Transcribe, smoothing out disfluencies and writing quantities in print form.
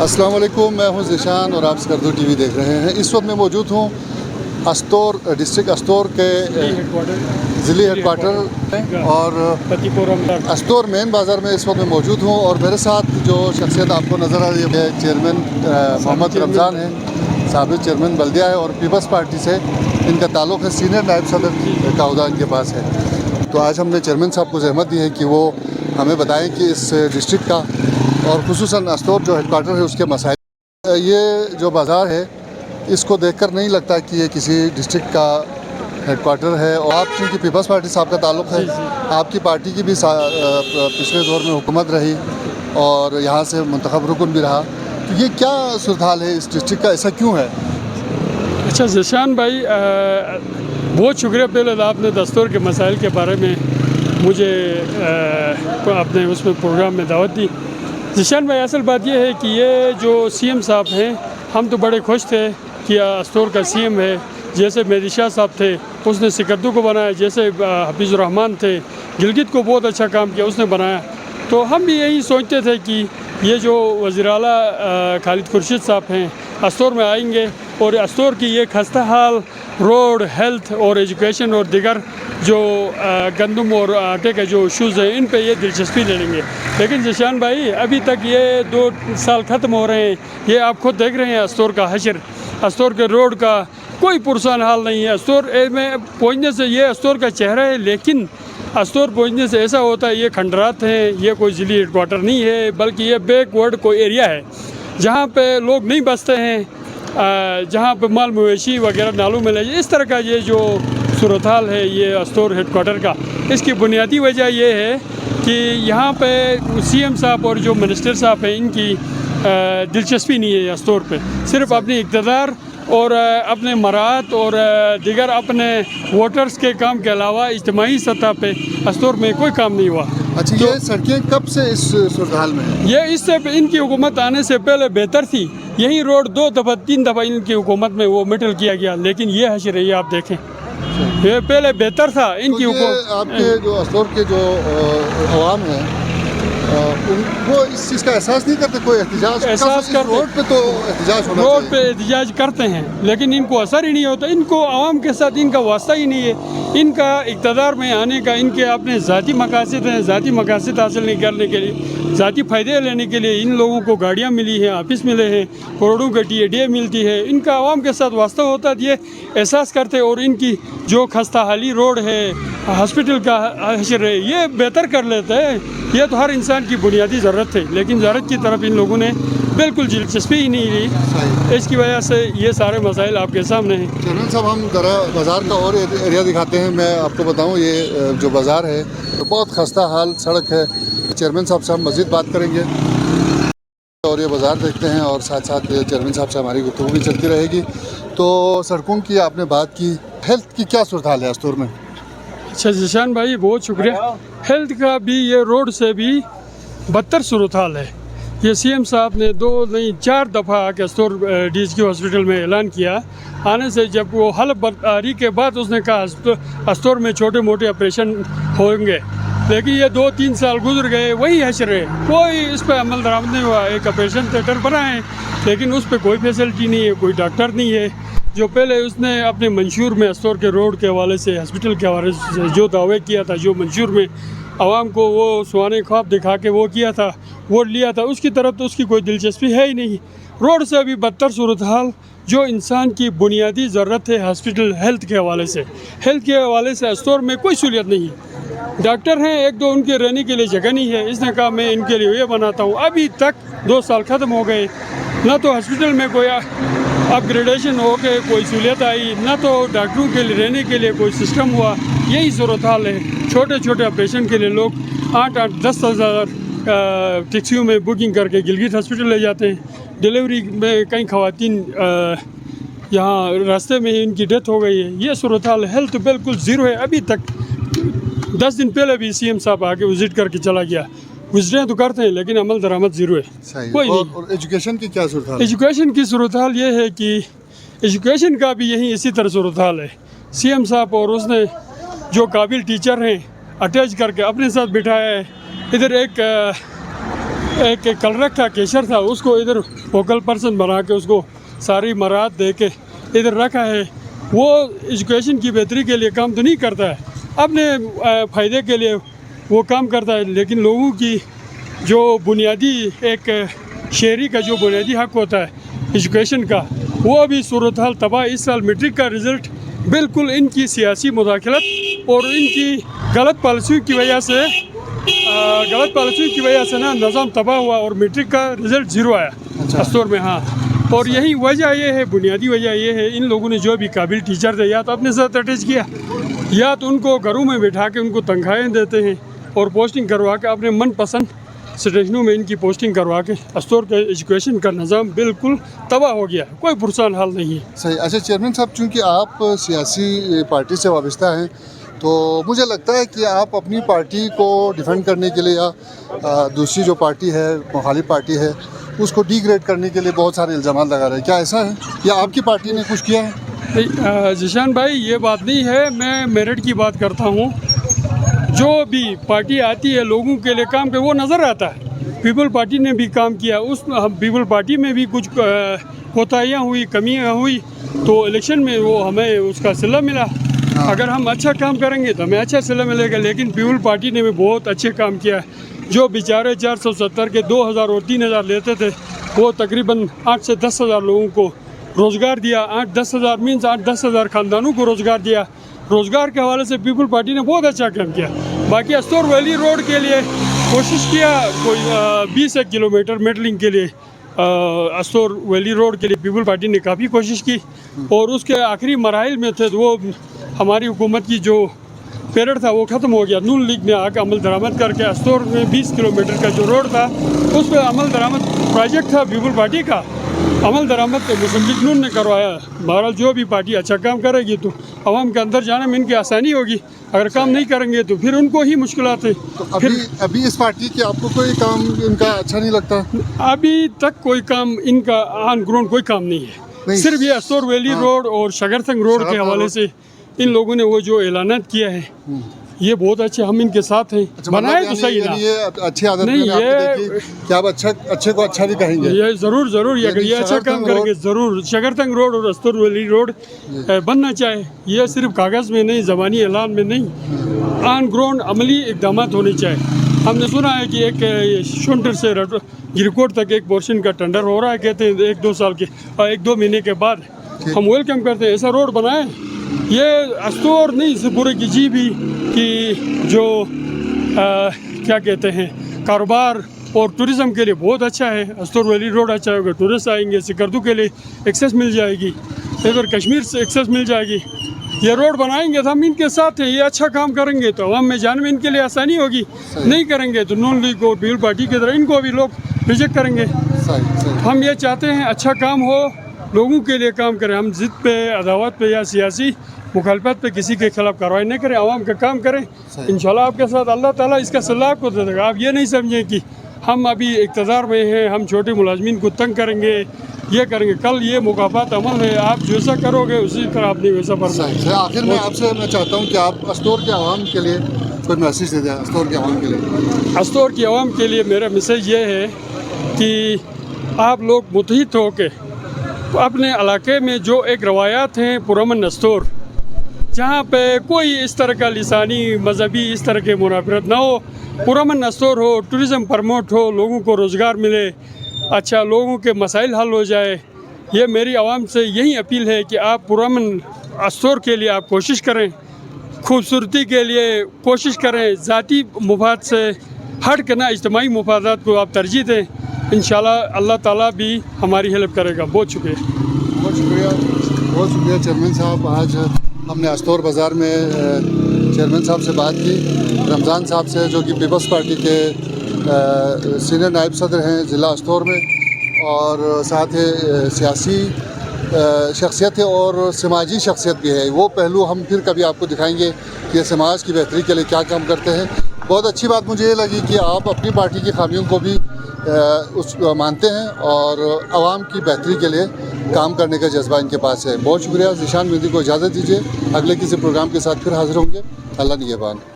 السلام علیکم، میں ہوں ذیشان اور آپ سکردو ٹی وی دیکھ رہے ہیں۔ اس وقت میں موجود ہوں استور ڈسٹرکٹ استور کے ضلعی ہیڈ کوارٹر میں اور استور مین بازار میں اس وقت میں موجود ہوں، اور میرے ساتھ جو شخصیت آپ کو نظر آ رہی ہے چیئرمین محمد رمضان ہیں، سابق چیئرمین بلدیہ ہے اور پیپلز پارٹی سے ان کا تعلق ہے، سینئر نائب صدر کا عہدہ ان کے پاس ہے۔ تو آج ہم نے چیئرمین صاحب کو زحمت دی ہے کہ وہ ہمیں بتائیں کہ اس ڈسٹرکٹ کا اور خصوصاً استور جو ہیڈ کوارٹر ہے اس کے مسائل۔ یہ جو بازار ہے اس کو دیکھ کر نہیں لگتا کہ یہ کسی ڈسٹرکٹ کا ہیڈ کوارٹر ہے، اور آپ چونکہ پیپلز پارٹی صاحب کا تعلق ہے، آپ کی پارٹی کی بھی پچھلے دور میں حکومت رہی اور یہاں سے منتخب رکن بھی رہا، تو یہ کیا صورتحال ہے اس ڈسٹرکٹ کا، ایسا کیوں ہے؟ اچھا ذیشان بھائی، بہت شکریہ پہلے آپ نے دستور کے مسائل کے بارے میں مجھے اپنے اس میں پروگرام میں دعوت دی۔ ذیشان بھائی، اصل بات یہ ہے کہ یہ جو سی ایم صاحب ہیں، ہم تو بڑے خوش تھے کہ استور کا سی ایم ہے۔ جیسے مہدی شاہ صاحب تھے اس نے سکردو کو بنایا، جیسے حفیظ الرحمان تھے گلگت کو بہت اچھا کام کیا، اس نے بنایا۔ تو ہم بھی یہی سوچتے تھے کہ یہ جو وزیر اعلیٰ خالد خورشید صاحب ہیں استور میں آئیں گے اور استور کی یہ خستہ حال روڈ، ہیلتھ اور ایجوکیشن اور دیگر جو گندم اور آٹے کے جو ایشوز ہیں ان پہ یہ دلچسپی لے لیں گے۔ لیکن ذیشان بھائی، ابھی تک یہ 2 سال ختم ہو رہے ہیں، یہ آپ خود دیکھ رہے ہیں استور کا حشر، استور کے روڈ کا کوئی پرسان حال نہیں ہے۔ استور میں پہنچنے سے یہ استور کا چہرہ ہے، لیکن استور پہنچنے سے ایسا ہوتا ہے یہ کھنڈرات ہیں، یہ کوئی ضلعی ہیڈ کوارٹر نہیں ہے، بلکہ یہ بیک ورڈ کوئی ایریا ہے جہاں پہ لوگ نہیں بستے ہیں، جہاں پہ مال مویشی وغیرہ نالوں میں لے جائے۔ اس طرح کا یہ جو صورتحال ہے یہ استور ہیڈ کوارٹر کا، اس کی بنیادی وجہ یہ ہے کہ یہاں پہ سی ایم صاحب اور جو منسٹر صاحب ہیں ان کی دلچسپی نہیں ہے استور پہ، صرف اپنی اقتدار اور اپنے مراعات اور دیگر اپنے ووٹرز کے کام کے علاوہ اجتماعی سطح پہ استور میں کوئی کام نہیں ہوا۔ اچھا، یہ سڑکیں کب سے اس صورتحال میں ہیں؟ یہ اس سے ان کی حکومت آنے سے پہلے بہتر تھی، یہی روڈ 2 دفعہ 3 دفعہ ان کی حکومت میں وہ میٹل کیا گیا، لیکن یہ حشر ہے، یہ آپ دیکھیں، یہ پہلے بہتر تھا ان کی حکومت۔ آپ کے جو استور کے جو عوام ہیں وہ اس چیز کا احساس نہیں کرتے؟ کوئی احتجاج روڈ پہ تو احتجاج ہونا چاہیے، روڈ پہ احتجاج کرتے ہیں لیکن ان کو اثر ہی نہیں ہوتا، ان کو عوام کے ساتھ ان کا واسطہ ہی نہیں ہے۔ ان کا اقتدار میں آنے کا ان کے اپنے ذاتی مقاصد ہیں، ذاتی مقاصد حاصل نہیں کرنے کے لیے، ذاتی فائدے لینے کے لیے ان لوگوں کو گاڑیاں ملی ہیں، آفس ملے ہیں، کروڑوں کی ٹی ملتی ہے، ان کا عوام کے ساتھ واسطہ ہوتا ہے، یہ احساس کرتے، اور ان کی جو خستہ حالی روڈ ہے، ہاسپٹل کا حشر ہے، یہ بہتر کر لیتے ہیں۔ یہ تو ہر انسان کی بنیادی ضرورت ہے، لیکن ضرورت کی طرف ان لوگوں نے بالکل دلچسپی ہی نہیں لی، اس کی وجہ سے یہ سارے مسائل آپ کے سامنے ہیں۔ چیئرمین صاحب، ہم ذرا بازار کا اور ایریا دکھاتے ہیں۔ میں آپ کو بتاؤں یہ جو بازار ہے بہت خستہ حال سڑک ہے۔ چیئرمین صاحب سے ہم مزید بات کریں گے اور یہ بازار دیکھتے ہیں، اور ساتھ ساتھ چیئرمین صاحب سے ہماری گفتگو بھی چلتی رہے گی۔ تو سڑکوں کی آپ نے بات کی، ہیلتھ کی کیا صورتحال ہے استور میں؟ اچھا ذیشان بھائی، بہت شکریہ۔ ہیلتھ کا بھی یہ روڈ سے بھی بدتر صورتحال ہے۔ یہ سی ایم صاحب نے 2 نہیں 4 دفعہ آ کے Astore D H Q hospital میں اعلان کیا، آنے سے جب وہ حلف برداری کے بعد اس نے کہا استور میں چھوٹے موٹے آپریشن ہوں گے، لیکن یہ 2-3 سال گزر گئے، وہی حشر ہے، کوئی اس پہ عمل درآمد نہیں ہوا۔ ایک آپریشن تھیٹر بنا ہے لیکن اس پہ کوئی فیسلٹی نہیں ہے، کوئی ڈاکٹر نہیں ہے۔ جو پہلے اس نے اپنے منشور میں استور کے روڈ کے حوالے سے، ہاسپٹل کے حوالے سے جو دعوے کیا تھا، جو منشور میں عوام کو وہ سوانے خواب دکھا کے وہ کیا تھا، ووٹ لیا تھا، اس کی طرف تو اس کی کوئی دلچسپی ہے ہی نہیں۔ روڈ سے ابھی بدتر صورتحال، جو انسان کی بنیادی ضرورت ہے ہاسپٹل، ہیلتھ کے حوالے سے، ہیلتھ کے حوالے سے استور میں کوئی سہولیت نہیں ہے۔ ڈاکٹر ہیں 1-2، ان کے رہنے کے لیے جگہ نہیں ہے۔ اس نے کہا میں ان کے لیے یہ بناتا ہوں، ابھی تک 2 سال ختم ہو گئے، نہ تو ہاسپٹل میں کوئی اپ گریڈیشن ہو کے کوئی سہولیت آئی، نہ تو ڈاکٹروں کے لیے رہنے کے لیے کوئی سسٹم ہوا۔ یہی صورتحال ہے، چھوٹے چھوٹے آپریشن کے لیے لوگ 8-10 ہزار ٹیکسیوں میں بکنگ کر کے گلگت ہاسپٹل لے جاتے ہیں۔ ڈیلیوری میں کئی خواتین یہاں راستے میں ہی ان کی ڈیتھ ہو گئی ہے۔ یہ صورتحال ہیلتھ بالکل زیرو ہے۔ ابھی تک 10 دن پہلے بھی سی ایم صاحب آ کے وزٹ کر کے چلا گیا، وزٹیں تو کرتے ہیں لیکن عمل درآمد زیرو ہے، کوئی نہیں۔ اور ایجوکیشن کی کیا صورتحال؟ ایجوکیشن کی صورتحال یہ ہے کہ ایجوکیشن کا بھی یہی اسی طرح صورتحال ہے۔ سی ایم صاحب اور اس نے جو قابل ٹیچر ہیں اٹیچ کر کے اپنے ساتھ بٹھایا ہے۔ ادھر ایک ایک کلرک تھا, کیشر تھا, اس کو ادھر ووکل پرسن بنا کے اس کو ساری مراحت دے کے ادھر رکھا ہے. وہ ایجوکیشن کی بہتری کے لیے کام تو نہیں کرتا ہے, اپنے فائدے کے لیے وہ کام کرتا ہے, لیکن لوگوں کی جو بنیادی ایک شہری کا جو بنیادی حق ہوتا ہے ایجوکیشن کا, وہ ابھی صورتحال تباہ. اس سال میٹرک کا رزلٹ بالکل ان کی سیاسی مداخلت اور ان کی غلط پالیسیوں کی وجہ سے نا نظام تباہ ہوا اور میٹرک کا رزلٹ 0 آیا استور میں. ہاں, اور یہی وجہ یہ ہے, بنیادی وجہ یہ ہے, ان لوگوں نے جو بھی قابل ٹیچر تھے یا تو اپنے ساتھ اٹیچ کیا, یا تو ان کو گھروں میں بٹھا کے ان کو تنخواہیں دیتے ہیں اور پوسٹنگ کروا کے اپنے من پسند اسٹیشنوں میں ان کی پوسٹنگ کروا کے استور کے ایجوکیشن کا نظام بالکل تباہ ہو گیا. کوئی پرسان حال نہیں ہے. صحیح. اچھا چیئرمین صاحب, چونکہ آپ سیاسی پارٹی سے وابستہ ہیں تو مجھے لگتا ہے کہ آپ اپنی پارٹی کو ڈیفینڈ کرنے کے لیے یا دوسری جو پارٹی ہے, مخالف پارٹی ہے, اس کو ڈی گریڈ کرنے کے لیے بہت سارے الزامات لگا رہے ہیں. کیا ایسا ہے یا آپ کی پارٹی نے کچھ کیا ہے؟ ذیشان بھائی, یہ بات نہیں ہے. میں میرٹ کی بات کرتا ہوں. جو بھی پارٹی آتی ہے لوگوں کے لیے کام کر, وہ نظر آتا ہے. پیپل پارٹی نے بھی کام کیا, اس پیپل پارٹی میں بھی کچھ کوتاہیاں ہوئی, کمیاں ہوئی, تو الیکشن میں وہ ہمیں اس کا صلہ ملا. اگر ہم اچھا کام کریں گے تو ہمیں اچھا صلہ ملے گا. لیکن پیپل پارٹی نے بھی بہت اچھے کام کیا ہے. جو بیچارے 470 کے 2000 اور 3000 لیتے تھے, وہ تقریباً 8 سے 10 ہزار لوگوں کو روزگار دیا. 8-10 ہزار مینس 8-10 ہزار خاندانوں کو روزگار دیا. روزگار کے حوالے سے پیپل پارٹی نے بہت اچھا کام کیا. باقی استور ویلی روڈ کے لیے کوشش کیا, کوئی 20 کلومیٹر میٹلنگ کے لیے استور ویلی روڈ کے لیے پیپل پارٹی نے کافی کوشش کی, اور اس کے آخری مراحل میں تھے. تو وہ ہماری حکومت کی جو پیریڈ تھا وہ ختم ہو گیا. نون لیگ نے آ کے عمل درآمد کر کے استور میں 20 کلومیٹر کا جو روڈ تھا, اس پہ عمل درآمد پروجیکٹ تھا پیپل پارٹی کا, عمل درآمد مسلم لیگ نون نے کروایا. بہرحال جو بھی پارٹی اچھا کام کرے گی تو عوام کے اندر جانے میں ان کی آسانی ہوگی. اگر کام نہیں کریں گے تو پھر ان کو ہی مشکلات ہیں. تو ابھی اس پارٹی کے آپ کو کوئی کام ان کا اچھا نہیں لگتا؟ ابھی تک کوئی کام ان کا آن گراؤنڈ کوئی کام نہیں ہے. صرف یہ استور ویلی روڈ اور شگر سنگھ روڈ کے حوالے سے ان لوگوں نے وہ جو اعلانات کیا ہے, یہ بہت اچھے, ہم ان کے ساتھ ہیں. بنائے تو صحیح نا, یہ اچھی عادت نہیں ہے کہ آپ اچھے کو اچھا بھی کہیں گے. یہ ضرور اگر یہ اچھا کام کریں گے ضرور. شگر سنگھ روڈ اور استور ویلی روڈ بننا چاہے. یہ صرف کاغذ میں نہیں, زبانی اعلان میں نہیں, آن گراؤنڈ عملی اقدامات ہونے چاہیے. ہم نے سنا ہے کہ ایک شونٹر سے گرکوٹ تک ایک پورشن کا ٹینڈر ہو رہا ہے, کہتے ہیں 1-2 سال کے 1-2 مہینے کے بعد. ہم ویلکم کرتے ہیں, ایسا روڈ بنائیں. یہ استور نہیں سے پورے کی جی بھی کہ جو کیا کہتے ہیں کاروبار اور ٹورزم کے لیے بہت اچھا ہے. استور ویلی روڈ اچھا ہوگا, ٹورسٹ آئیں گے, سکردو کے لیے ایکسیس مل جائے گی, ادھر کشمیر سے ایکسیس مل جائے گی. یہ روڈ بنائیں گے تو ہم ان کے ساتھ ہیں. یہ اچھا کام کریں گے تو عوام میں جانے میں ان کے لیے آسانی ہوگی. نہیں کریں گے تو نون لیگ اور پیپل پارٹی کی طرح ان کو بھی لوگ ریجیکٹ کریں گے. ہم یہ چاہتے ہیں اچھا کام ہو, لوگوں کے لیے کام کریں. ہم ضد پہ, عداوت پہ یا سیاسی مخالفت پہ کسی کے خلاف کارروائی نہیں کریں, عوام کا کام کریں. انشاءاللہ آپ کے ساتھ اللہ تعالیٰ اس کا صلاح کو دے گا. آپ یہ نہیں سمجھیں کہ ہم ابھی اقتدار میں ہیں, ہم چھوٹے ملازمین کو تنگ کریں گے, یہ کریں گے. کل یہ مکافات عمل ہے, آپ جیسا کرو گے اسی طرح آپ نے ویسا فرمایا. آخر میں آپ سے میں چاہتا ہوں کہ آپ استور کے عوام کے لیے کوئی میسیج دے دیں. استور کے عوام کے لیے, استور کی عوام کے لیے میرا میسیج یہ ہے کہ آپ لوگ متحد ہو کے اپنے علاقے میں جو ایک روایات ہیں پرامن استور, جہاں پہ کوئی اس طرح کا لسانی مذہبی اس طرح کے منافرت نہ ہو, پرامن استور ہو, ٹورزم پرموٹ ہو, لوگوں کو روزگار ملے, اچھا لوگوں کے مسائل حل ہو جائے. یہ میری عوام سے یہی اپیل ہے کہ آپ پرامن استور کے لیے آپ کوشش کریں, خوبصورتی کے لیے کوشش کریں, ذاتی مفاد سے ہٹ کے نہ اجتماعی مفادات کو آپ ترجیح دیں. انشاءاللہ اللہ تعالیٰ بھی ہماری ہیلپ کرے گا. بہت شکریہ. بہت شکریہ چیئرمین صاحب. آج ہم نے استور بازار میں چیئرمین صاحب سے بات کی, رمضان صاحب سے, جو کہ پیپلز پارٹی کے سینئر نائب صدر ہیں ضلع استور میں, اور ساتھ ہی سیاسی شخصیت ہے اور سماجی شخصیت بھی ہے. وہ پہلو ہم پھر کبھی آپ کو دکھائیں گے کہ سماج کی بہتری کے لیے کیا کام کرتے ہیں. بہت اچھی بات مجھے یہ لگی کہ آپ اپنی پارٹی کی خامیوں کو بھی مانتے ہیں اور عوام کی بہتری کے لیے کام کرنے کا جذبہ ان کے پاس ہے. بہت شکریہ. ذیشان مہندی کو اجازت دیجیے, اگلے کسی پروگرام کے ساتھ پھر حاضر ہوں گے. اللہ نگہبان.